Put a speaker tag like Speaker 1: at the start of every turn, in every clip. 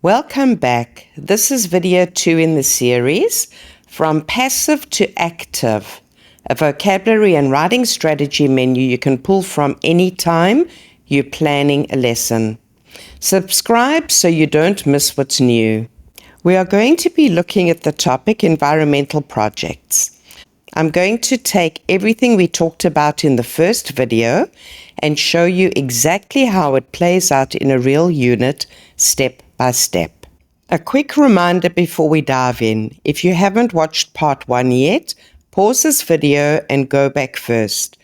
Speaker 1: Welcome back. This is video 2 in the series, From Passive to Active, a vocabulary and writing strategy menu you can pull from any time you're planning a lesson. Subscribe so you don't miss what's new. We are going to be looking at the topic environmental projects. I'm going to take everything we talked about in the first video and show you exactly how it plays out in a real unit, step by step. A quick reminder before we dive in. If you haven't watched part 1 yet, pause this video and go back first.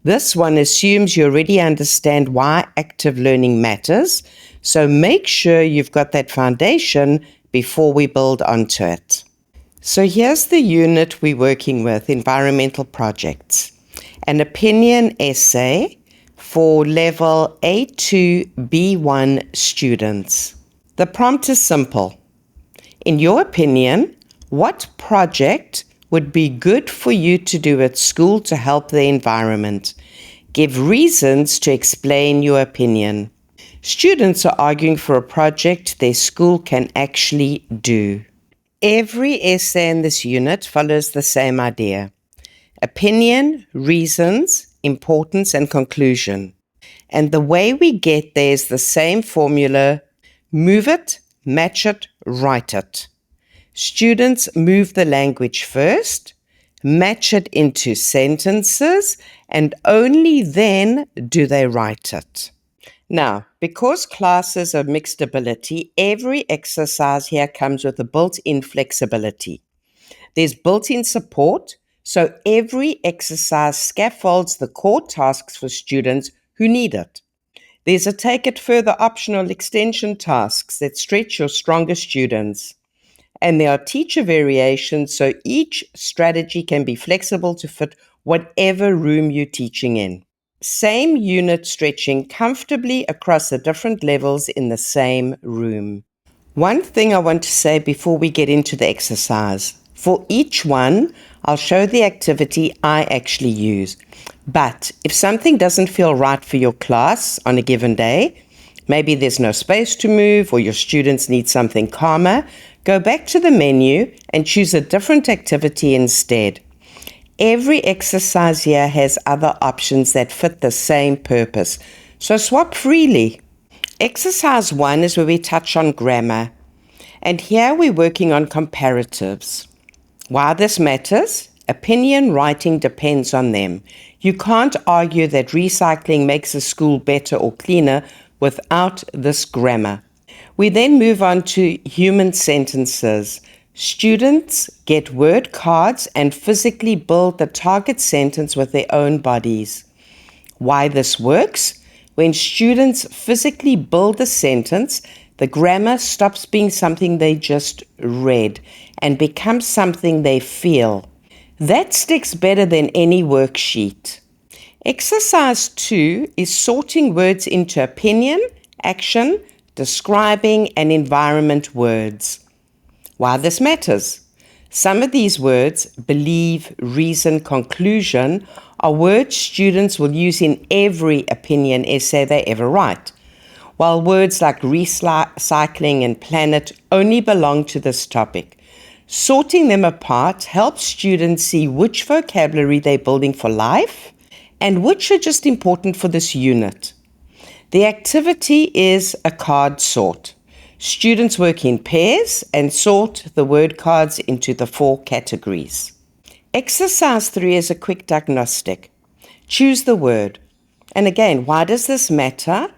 Speaker 1: This one assumes you already understand why active learning matters, so make sure you've got that foundation before we build onto it. So here's the unit we're working with, environmental projects. An opinion essay for level A2 B1 students. The prompt is simple. In your opinion, what project would be good for you to do at school to help the environment? Give reasons to explain your opinion. Students are arguing for a project their school can actually do. Every essay in this unit follows the same idea. Opinion, reasons, importance, and conclusion. And the way we get there is the same formula. Move it, match it, write it. Students move the language first, match it into sentences, and only then do they write it. Now, because classes are mixed ability, every exercise here comes with a built-in flexibility. There's built-in support, so every exercise scaffolds the core tasks for students who need it. There's a take it further optional extension tasks that stretch your stronger students. And there are teacher variations, so each strategy can be flexible to fit whatever room you're teaching in. Same unit stretching comfortably across the different levels in the same room. One thing I want to say before we get into the exercise. For each one, I'll show the activity I actually use. But if something doesn't feel right for your class on a given day, maybe there's no space to move or your students need something calmer, go back to the menu and choose a different activity instead. Every exercise here has other options that fit the same purpose, so swap freely. Exercise 1 is where we touch on grammar, and here we're working on comparatives. Why this matters? Opinion writing depends on them. You can't argue that recycling makes a school better or cleaner without this grammar. We then move on to human sentences. Students get word cards and physically build the target sentence with their own bodies. Why this works? When students physically build a sentence, the grammar stops being something they just read and becomes something they feel. That sticks better than any worksheet. Exercise 2 is sorting words into opinion, action, describing, and environment words. Why this matters? Some of these words, believe, reason, conclusion, are words students will use in every opinion essay they ever write, while words like recycling and planet only belong to this topic. Sorting them apart helps students see which vocabulary they're building for life and which are just important for this unit. The activity is a card sort. Students work in pairs and sort the word cards into the 4 categories. Exercise 3 is a quick diagnostic. Choose the word. And again, why does this matter?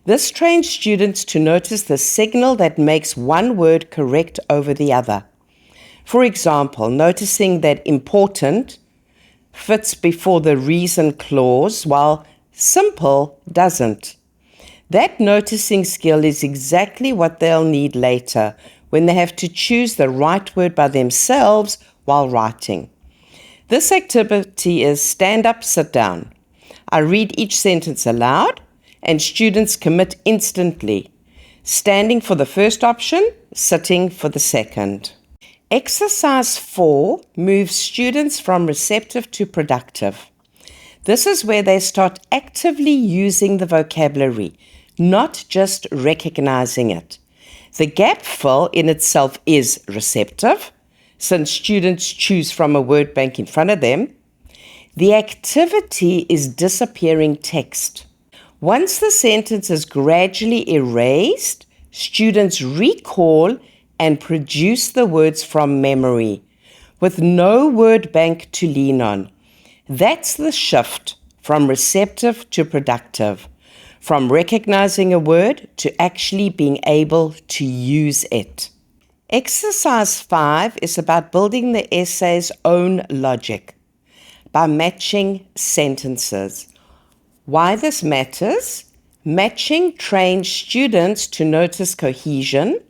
Speaker 1: This trains students to notice the signal that makes one word correct over the other. For example, noticing that important fits before the reason clause while simple doesn't. That noticing skill is exactly what they'll need later when they have to choose the right word by themselves while writing. This activity is stand up, sit down. I read each sentence aloud and students commit instantly, standing for the first option, sitting for the second. Exercise 4 moves students from receptive to productive. This is where they start actively using the vocabulary, not just recognizing it. The gap fill in itself is receptive, since students choose from a word bank in front of them. The activity is disappearing text. Once the sentence is gradually erased, students recall and produce the words from memory, with no word bank to lean on. That's the shift from receptive to productive, from recognizing a word to actually being able to use it. Exercise 5 is about building the essay's own logic by matching sentences. Why this matters? Matching trains students to notice cohesion,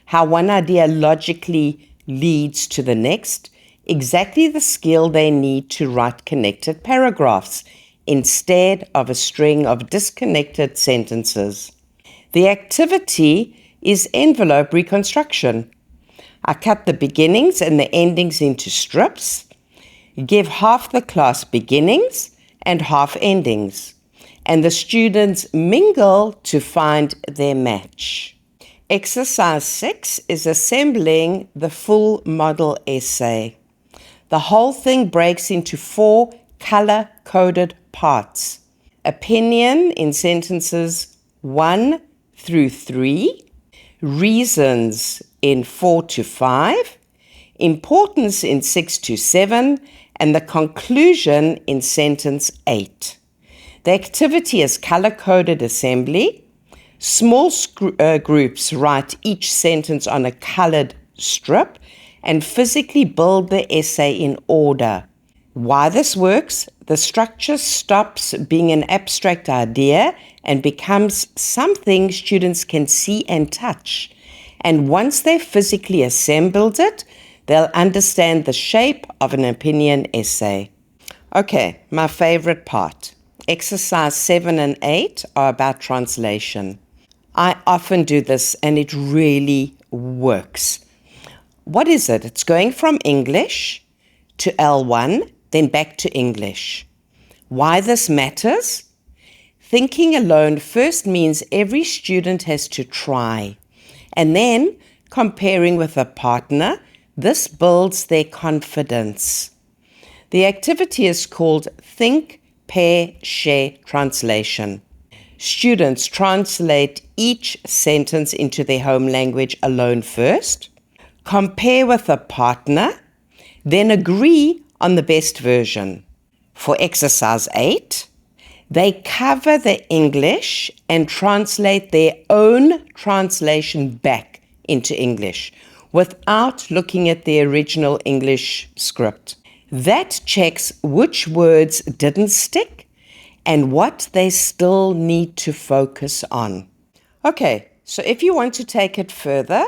Speaker 1: how one idea logically leads to the next, exactly the skill they need to write connected paragraphs instead of a string of disconnected sentences. The activity is envelope reconstruction. I cut the beginnings and the endings into strips, give half the class beginnings and half endings, and the students mingle to find their match. Exercise 6 is assembling the full model essay. The whole thing breaks into 4 color-coded parts. Opinion in sentences 1 through 3, reasons in 4 to 5, importance in 6 to 7, and the conclusion in sentence 8. The activity is color-coded assembly. Small groups write each sentence on a colored strip and physically build the essay in order. Why this works? The structure stops being an abstract idea and becomes something students can see and touch. And once they've physically assembled it, they'll understand the shape of an opinion essay. Okay, my favorite part. Exercise 7 and 8 are about translation. I often do this and it really works. What is it? It's going from English to L1, then back to English. Why this matters? Thinking alone first means every student has to try. And then comparing with a partner, this builds their confidence. The activity is called Think, Pair, Share Translation. Students translate each sentence into their home language alone first, compare with a partner, then agree on the best version. For exercise 8, they cover the English and translate their own translation back into English without looking at the original English script. That checks which words didn't stick and what they still need to focus on. Okay, so if you want to take it further,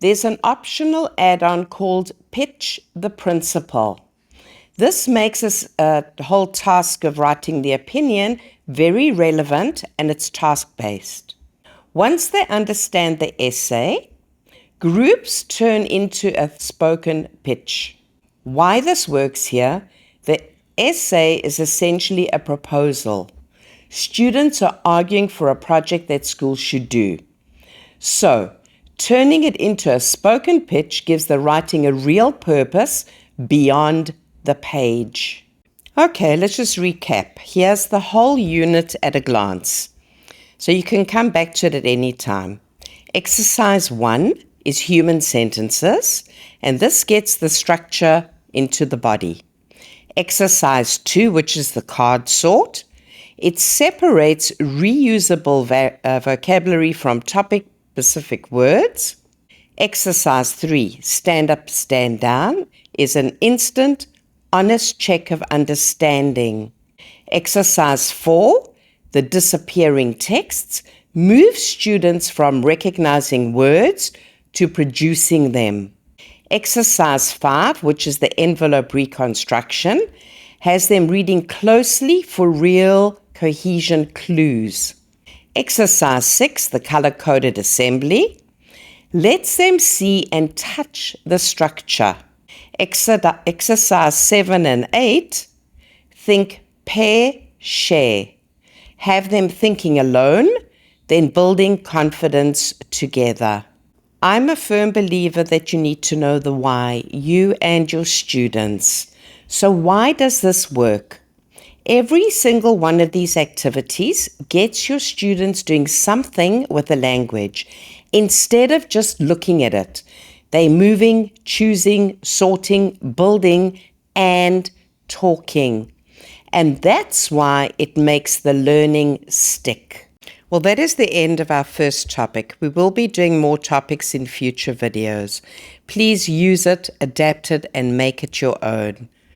Speaker 1: there's an optional add-on called Pitch the Principal. This makes the whole task of writing the opinion very relevant and it's task-based. Once they understand the essay, groups turn into a spoken pitch. Why this works here? The essay is essentially a proposal. Students are arguing for a project that schools should do. So, turning it into a spoken pitch gives the writing a real purpose beyond the page. Okay, let's just recap. Here's the whole unit at a glance. So you can come back to it at any time. Exercise 1 is human sentences, and this gets the structure into the body. Exercise 2, which is the card sort, it separates reusable vocabulary from topic-specific words. Exercise 3, stand up, stand down, is an instant, honest check of understanding. Exercise 4, the disappearing texts, moves students from recognizing words to producing them. Exercise 5, which is the envelope reconstruction, has them reading closely for real cohesion clues. Exercise 6, the color-coded assembly, lets them see and touch the structure. Exercise 7 and 8, think, pair, share. Have them thinking alone, then building confidence together. I'm a firm believer that you need to know the why, you and your students. So why does this work? Every single one of these activities gets your students doing something with the language. Instead of just looking at it, they're moving, choosing, sorting, building, and talking. And that's why it makes the learning stick. Well, that is the end of our first topic. We will be doing more topics in future videos. Please use it, adapt it, and make it your own.